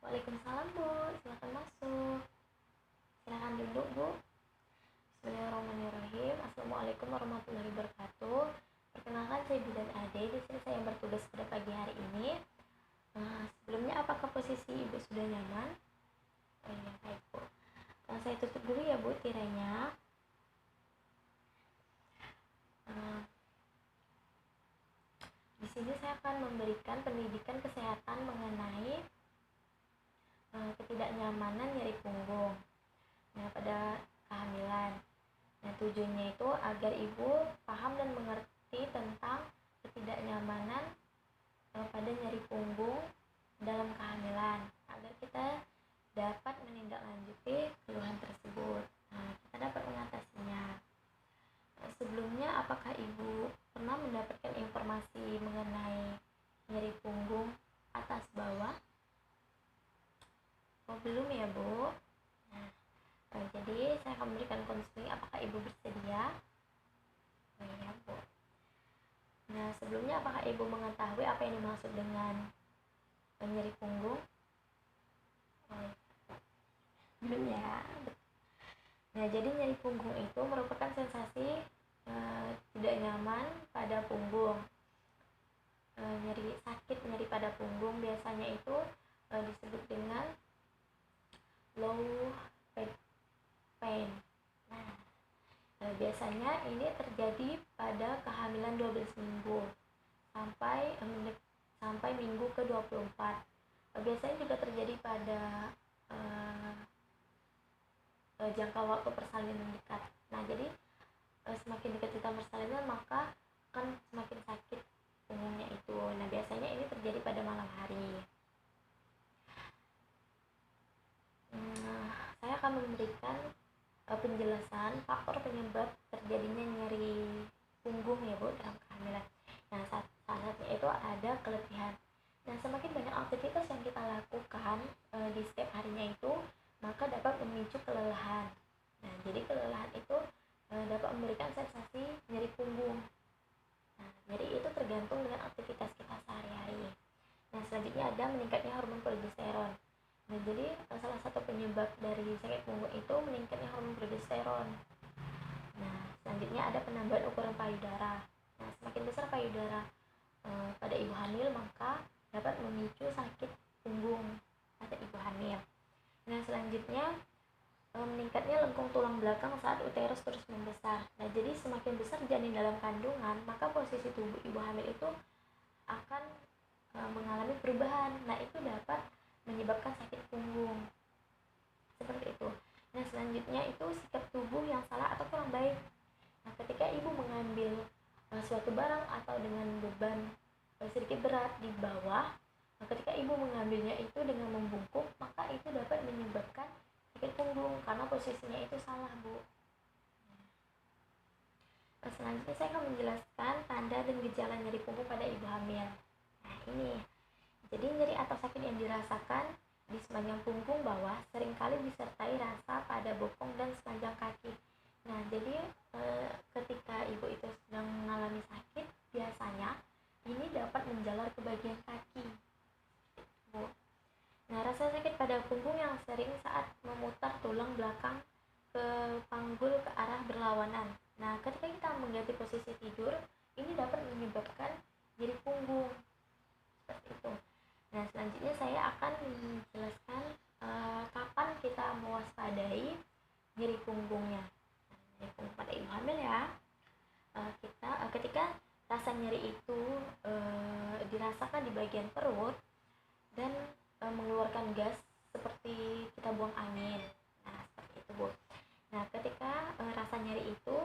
Waalaikumsalam Bu, silakan masuk. Silakan duduk Bu. Bismillahirrahmanirrahim. Assalamualaikum warahmatullahi wabarakatuh. Perkenalkan saya Bidan Ade. Di sini saya yang bertugas pada pagi hari ini. Sebelumnya apakah posisi Ibu sudah nyaman? Oh iya, baik Bu. Saya tutup dulu ya Bu tirainya. Di sini saya akan memberikan pendidikan kesehatan mengenai ketidaknyamanan nyeri punggung. Nah, pada kehamilan. Nah, tujuannya itu agar ibu paham dan mengerti tentang ketidaknyamanan pada nyeri punggung dalam kehamilan, agar kita dapat menindaklanjuti keluhan tersebut. Nah, kita dapat mengatasinya. Sebelumnya, apakah ibu pernah mendapatkan informasi mengenai nyeri punggung atas bawah? Oh, belum ya Bu? Nah, jadi saya akan memberikan konseling. Apakah ibu bersedia? Oh iya Bu. Nah, sebelumnya apakah ibu mengetahui apa yang dimaksud dengan nyeri punggung? Oh iya. Belum ya. Nah, jadi nyeri punggung itu merupakan sensasi tidak nyaman pada punggung. Nyeri pada punggung biasanya itu disebut dengan low back pain. Nah, biasanya ini terjadi pada kehamilan 12 minggu sampai minggu ke-24. Biasanya juga terjadi pada jangka waktu persalinan dekat. Nah, jadi semakin dekat kita persalinan maka akan semakin sakit punggungnya itu. Nah, biasanya ini terjadi pada malam hari. Saya akan memberikan penjelasan faktor penyebab terjadinya nyeri punggung ya Bu dalam kehamilan. Nah, salah satunya itu ada keletihan. Nah, semakin banyak aktivitas yang kita lakukan di setiap harinya itu, maka dapat memicu kelelahan. Nah, jadi kelelahan itu dapat memberikan sensasi nyeri punggung. Nah, nyeri itu tergantung dengan aktivitas kita sehari-hari. Nah, selanjutnya ada meningkatnya hormon progesteron. Nah, jadi salah satu penyebab dari sakit punggung itu meningkatnya hormon progesteron. Nah, selanjutnya ada penambahan ukuran payudara. Nah, semakin besar payudara pada ibu hamil maka dapat memicu sakit punggung pada ibu hamil. Nah, selanjutnya meningkatnya lengkung tulang belakang saat uterus terus membesar. Nah, jadi semakin besar janin dalam kandungan, maka posisi tubuh ibu hamil itu akan mengalami perubahan. Nah, itu dapat menyebabkan sakit punggung. Seperti itu. Nah, selanjutnya itu sikap tubuh yang salah atau kurang baik. Nah, ketika ibu mengambil suatu barang atau dengan beban sedikit berat di bawah, nah, ketika ibu mengambilnya itu dengan membungkuk, maka itu dapat menyebabkan sakit punggung karena posisinya itu salah, Bu. Nah, selanjutnya saya akan menjelaskan tanda dan gejala nyeri punggung pada ibu hamil. Nah, ini. Jadi nyeri atau sakit yang dirasakan di sepanjang punggung bawah seringkali disertai rasa pada bokong dan sepanjang kaki. Nah, jadi ketika ibu itu sedang mengalami sakit, biasanya ini dapat menjalar ke bagian kaki. Bu. Nah, rasa sakit pada punggung yang sering saat memutar tulang belakang ke panggul ke arah berlawanan. Nah, ketika kita mengganti posisi tidur, ini dapat menyebabkan nyeri punggung. Seperti itu. Nah, selanjutnya saya akan menjelaskan kapan kita mewaspadai nyeri punggungnya. Nyeri punggung pada ibu hamil ya. Ketika rasa nyeri itu dirasakan di bagian perut dan mengeluarkan gas seperti kita buang angin. Nah, seperti itu, Bu. Nah, ketika rasa nyeri itu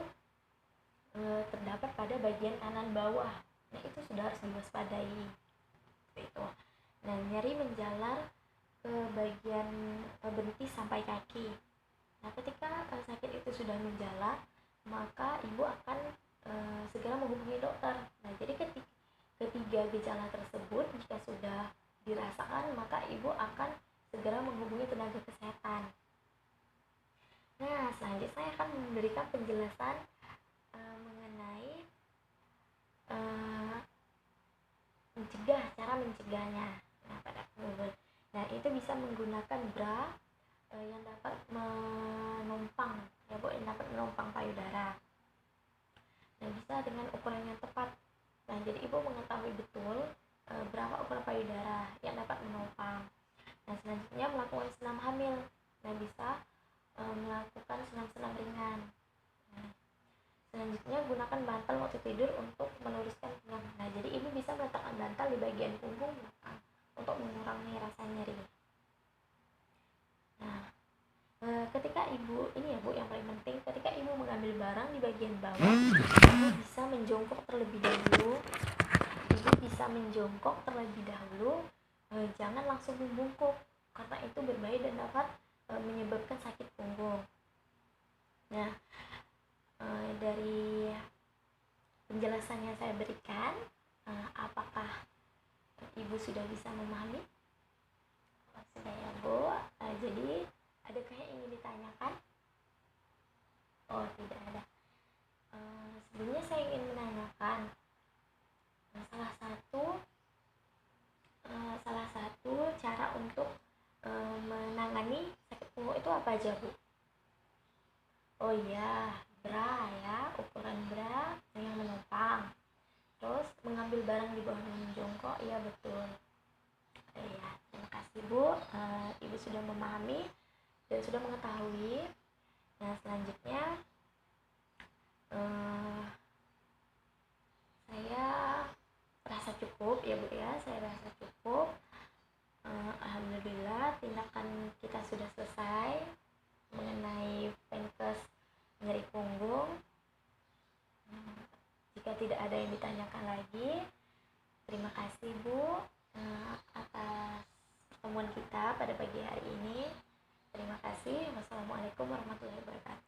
terdapat pada bagian kanan bawah, nah itu sudah harus diwaspadai. Seperti itu. Nah, nyeri menjalar ke bagian betis sampai kaki. Nah, ketika sakit itu sudah menjalar, maka ibu akan segera menghubungi dokter. Nah, jadi ketiga gejala tersebut jika sudah dirasakan, maka ibu akan segera menghubungi tenaga kesehatan. Nah, selanjutnya saya akan memberikan penjelasan mengenai cara mencegahnya. Nah, pada punggung. Nah, itu bisa menggunakan bra yang dapat menumpang ya Bu, yang dapat menumpang payudara. Nah, bisa dengan ukuran yang tepat. Nah, jadi ibu mengetahui betul berapa ukuran payudara yang dapat menumpang. Nah, selanjutnya melakukan senam hamil. Nah, bisa melakukan senam-senam ringan. Nah, selanjutnya gunakan bantal waktu tidur untuk meluruskan pinggang. Nah, jadi ibu bisa meletakkan bantal di bagian punggung belakang untuk mengurangi rasa nyeri. Nah, ketika ibu, ini ya Bu yang paling penting, ketika ibu mengambil barang di bagian bawah, ibu bisa menjongkok terlebih dahulu. Jangan langsung membungkuk karena itu berbahaya dan dapat menyebabkan sakit punggung. Nah, dari penjelasan yang saya berikan, apakah ibu sudah bisa memahami? Sudah ya Bu. Jadi adakah yang ingin ditanyakan? Oh, tidak ada. Sebelumnya saya ingin menanyakan salah satu cara untuk menangani sakit punggung itu apa aja Bu? Oh iya, bra ya, ukuran bra yang menumpang. Terus mengambil barang di bawah dan menjongkok, iya betul. Ya, terima kasih Bu. Ibu sudah memahami dan sudah mengetahui. Nah, selanjutnya saya rasa cukup ya Bu ya, saya rasa cukup. Alhamdulillah tindakan kita sudah selesai mengenai penkes nyeri punggung. Jika tidak ada yang ditanyakan lagi, terima kasih Bu atas pertemuan kita pada pagi hari ini. Terima kasih. Wassalamualaikum warahmatullahi wabarakatuh.